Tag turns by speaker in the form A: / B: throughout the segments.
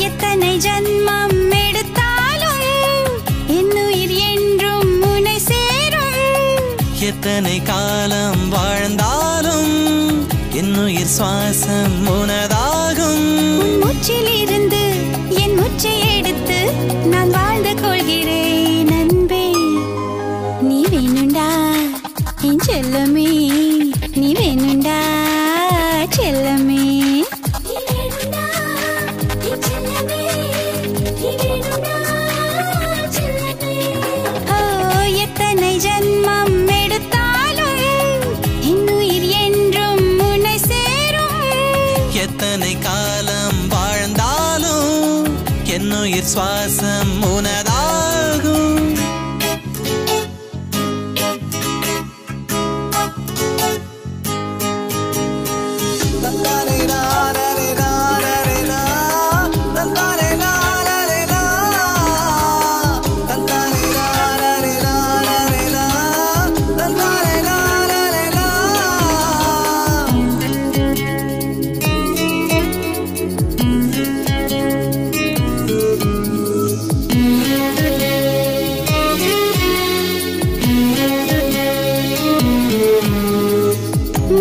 A: எத்தனை ஜன்மம் எடுத்தாலும் என்னுயிர் என்றும் உன்னை சேரும்.
B: எத்தனை காலம் வாழ்ந்தாலும் என்னுயிர் சுவாசம் உனதாகும்.
A: உன் மூச்சில் இருந்து என் மூச்சை எடுத்து நான் வாழ்ந்து கொள்கிறேன் அன்பே. நீ வேணுண்டா என் செல்லமே, நீ வேணுண்டா செல்லமே. எத்தனை ஜன்மம் எடுத்தாலும் என்னுயிர் என்றும் உன்னை சேரும்.
B: எத்தனை காலம் வாழ்ந்தாலும் என்னுயிர் சுவாசம் உனதாகும்.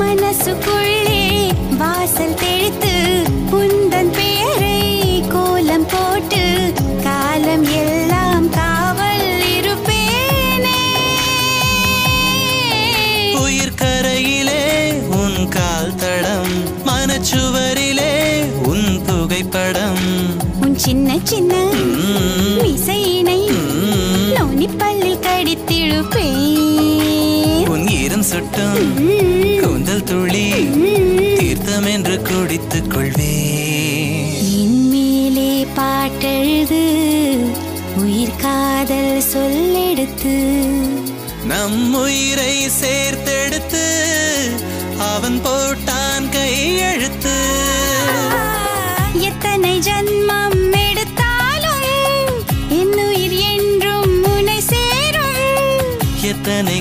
A: மனசுக்குள்ளே வாசல் தெளித்து உந்தன் பெயரை கோலம் போட்டு காலம் எல்லாம் காவல் இருப்பேனே.
B: உயிர் கரையிலே உன் கால் தடம், மனச்சுவரிலே உன் புகைப்படம்.
A: உன் சின்ன சின்ன இசையினை நோனிப்பல்லில் கடித்திழுப்பேன்.
B: உன் ஈரம் சுட்டும் கூந்தல் துளி தீர்த்தம் என்று குடித்துக் கொள்வேன்.
A: என் மேலே பாட்டெழுது உயிர் காதல் சொல்லெடுத்து
B: நம் உயிரை சேர்த்தெடுத்து அவன் போட்டான் கையெழுத்து.
A: எத்தனை ஜன்மம் எடுத்தாலும் என்னுயிர் என்றும் உன்னை சேரும்.
B: எத்தனை